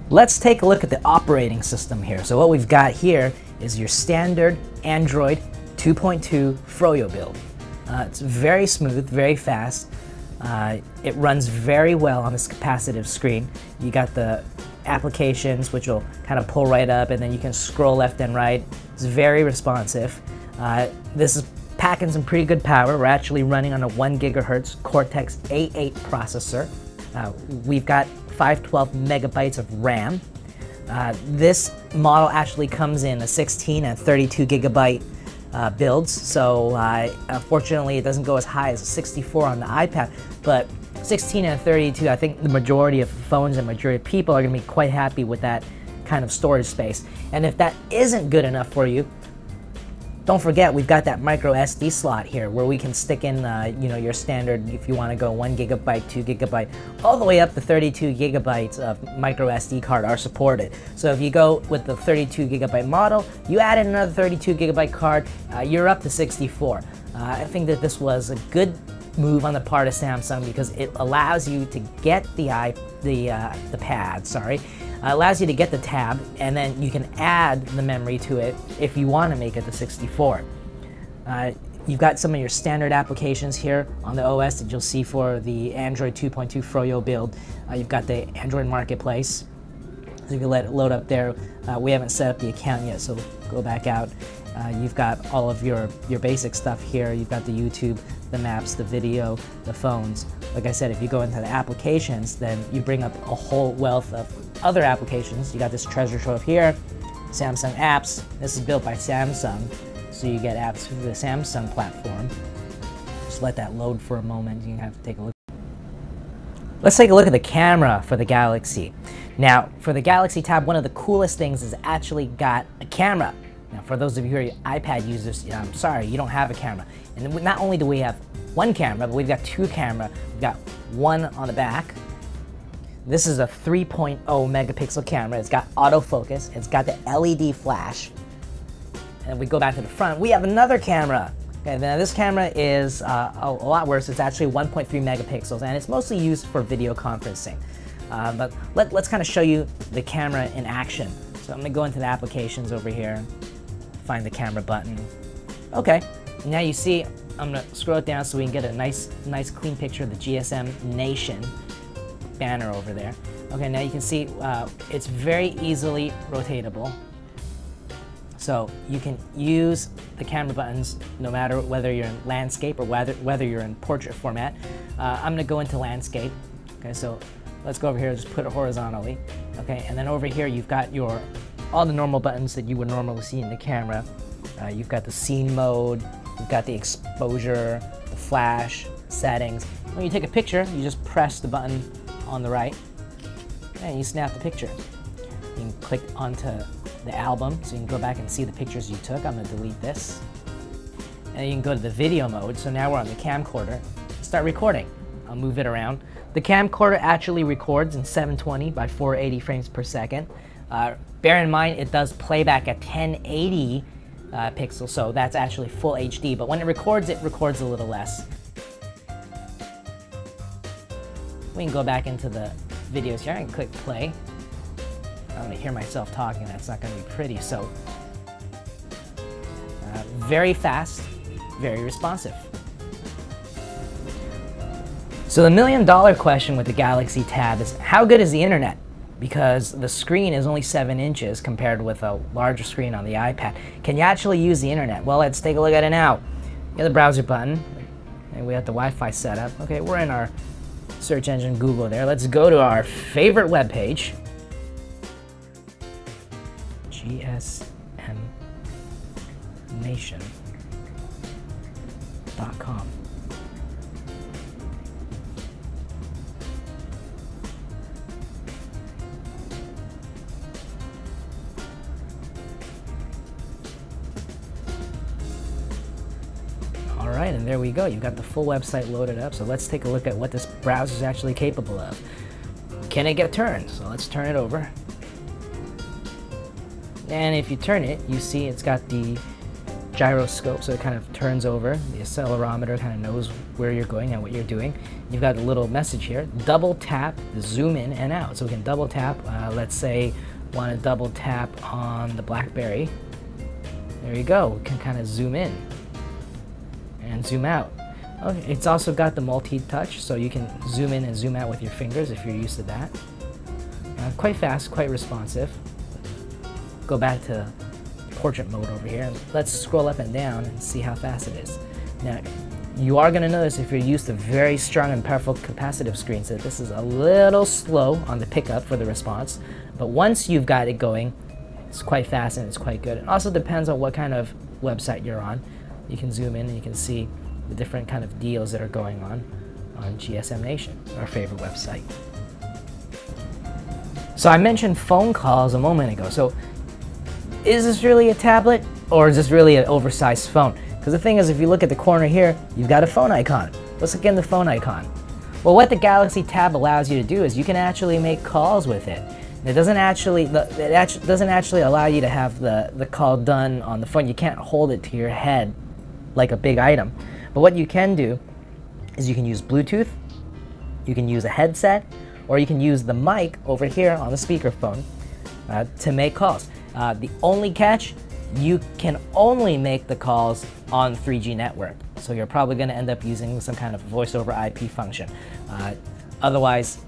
Let's take a look at the operating system here. So what we've got here is your standard Android 2.2 Froyo build. It's very smooth, very fast. It runs very well on this capacitive screen. You got the applications which will kind of pull right up, and then you can scroll left and right. It's very responsive. This is packing some pretty good power. We're actually running on a 1 gigahertz Cortex A8 processor. We've got 512 megabytes of RAM. This model actually comes in a 16 and 32 gigabyte builds, so unfortunately it doesn't go as high as a 64 on the iPad, but 16 and 32, I think the majority of phones and majority of people are going to be quite happy with that kind of storage space. And if that isn't good enough for you, don't forget we've got that micro SD slot here where we can stick in your standard, if you want to go 1 gigabyte, 2 gigabyte, all the way up to 32 gigabytes of micro SD card are supported. So if you go with the 32 gigabyte model, you add in another 32 gigabyte card, you're up to 64. I think that this was a good move on the part of Samsung because it allows you to get the pad, allows you to get the tab, and then you can add the memory to it if you want to make it the 64. You've got some of your standard applications here on the OS that you'll see for the Android 2.2 Froyo build. You've got the Android Marketplace, so you can let it load up there. We haven't set up the account yet, so go back out. You've got all of your basic stuff here. You've got the YouTube, the maps, the video, the phones. Like I said, if you go into the applications, then you bring up a whole wealth of other applications. You got this treasure trove here, Samsung apps. This is built by Samsung, so you get apps through the Samsung platform. Just let that load for a moment. You have to take a look. Let's take a look at the camera for the Galaxy. Now, for the Galaxy Tab, one of the coolest things is actually got a camera. Now, for those of you who are iPad users, I'm sorry, you don't have a camera. And not only do we have one camera, but we've got two cameras. We've got one on the back. This is a 3.0 megapixel camera. It's got autofocus. It's got the LED flash. And we go back to the front. We have another camera. Okay, now this camera is a lot worse. It's actually 1.3 megapixels, and it's mostly used for video conferencing. But let's kind of show you the camera in action. So I'm going to go into the applications over here, find the camera button. Okay, now you see, I'm going to scroll it down so we can get a nice clean picture of the GSM Nation banner over there. Okay, now you can see it's very easily rotatable. So you can use the camera buttons no matter whether you're in landscape or whether you're in portrait format. I'm going to go into landscape. Okay, so let's go over here, just put it horizontally. Okay, and then over here you've got all the normal buttons that you would normally see in the camera. You've got the scene mode, you've got the exposure, the flash, settings. When you take a picture, you just press the button on the right and you snap the picture. You can click onto the album so you can go back and see the pictures you took. I'm going to delete this. And you can go to the video mode. So now we're on the camcorder. Start recording. I'll move it around. The camcorder actually records in 720 by 480 frames per second. Bear in mind it does playback at 1080 pixels, so that's actually full HD, but when it records a little less. We can go back into the videos here and click play. I'm going to hear myself talking, that's not going to be pretty, so very fast, very responsive. So the million-dollar question with the Galaxy Tab is, how good is the internet? Because the screen is only 7 inches compared with a larger screen on the iPad. Can you actually use the internet? Well, let's take a look at it now. You have the browser button, and we have the Wi-Fi setup. Okay, we're in our search engine Google there. Let's go to our favorite web page, gsmnation.com. Alright, and there we go. You've got the full website loaded up, so let's take a look at what this browser is actually capable of. Can it get turned? So let's turn it over. And if you turn it, you see it's got the gyroscope, so it kind of turns over. The accelerometer kind of knows where you're going and what you're doing. You've got a little message here. Double tap, zoom in and out. So we can double tap. Let's say want to double tap on the BlackBerry. There you go. We can kind of zoom in and zoom out. Okay, it's also got the multi-touch, so you can zoom in and zoom out with your fingers if you're used to that. Quite fast, quite responsive. Go back to portrait mode over here, and let's scroll up and down and see how fast it is. Now, you are going to notice if you're used to very strong and powerful capacitive screens that this is a little slow on the pickup for the response, but once you've got it going, it's quite fast and it's quite good. It also depends on what kind of website you're on. You can zoom in and you can see the different kind of deals that are going on GSM Nation, our favorite website. So I mentioned phone calls a moment ago. So is this really a tablet or is this really an oversized phone? Because the thing is, if you look at the corner here, you've got a phone icon. Let's look in the phone icon. Well, what the Galaxy Tab allows you to do is you can actually make calls with it. It doesn't actually allow you to have the call done on the phone. You can't hold it to your head like a big item. But what you can do is you can use Bluetooth, you can use a headset, or you can use the mic over here on the speakerphone to make calls. The only catch, you can only make the calls on 3G network. So you're probably going to end up using some kind of voice over IP function. Otherwise,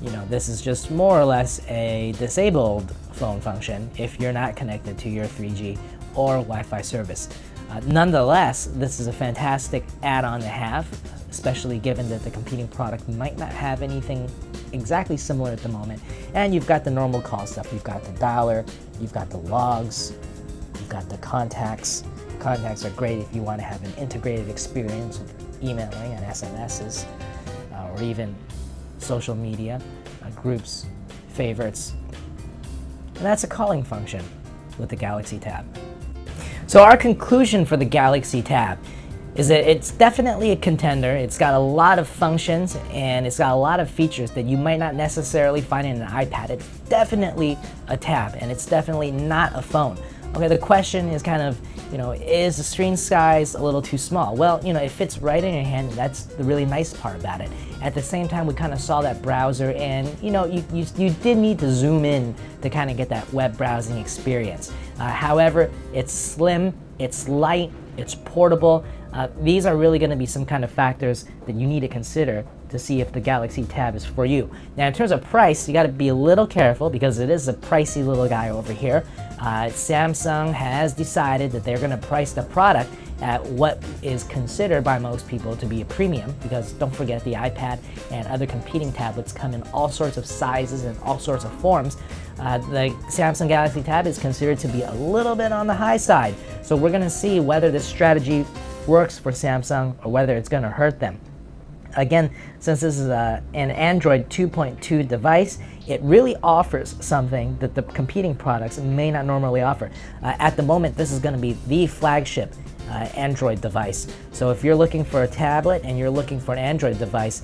you know, this is just more or less a disabled phone function if you're not connected to your 3G or Wi-Fi service. Nonetheless, this is a fantastic add-on to have, especially given that the competing product might not have anything exactly similar at the moment. And you've got the normal call stuff. You've got the dialer, you've got the logs, you've got the contacts. Contacts are great if you want to have an integrated experience with emailing and SMSs, or even social media, groups, favorites. And that's a calling function with the Galaxy Tab. So our conclusion for the Galaxy Tab is that it's definitely a contender. It's got a lot of functions and it's got a lot of features that you might not necessarily find in an iPad. It's definitely a tab and it's definitely not a phone. Okay, the question is kind of, you know, is the screen size a little too small? Well, you know, it fits right in your hand, and that's the really nice part about it. At the same time, we kind of saw that browser, and you know, you did need to zoom in to kind of get that web browsing experience. However, it's slim, it's light, it's portable. These are really going to be some kind of factors that you need to consider to see if the Galaxy Tab is for you. Now, in terms of price, you got to be a little careful because it is a pricey little guy over here. Samsung has decided that they're going to price the product at what is considered by most people to be a premium, because don't forget the iPad and other competing tablets come in all sorts of sizes and all sorts of forms. The Samsung Galaxy Tab is considered to be a little bit on the high side. So we're going to see whether this strategy works for Samsung or whether it's going to hurt them. Again, since this is an Android 2.2 device, it really offers something that the competing products may not normally offer. At the moment, this is going to be the flagship Android device. So if you're looking for a tablet and you're looking for an Android device,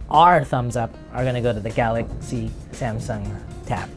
our thumbs up are going to go to the Galaxy Samsung Tab.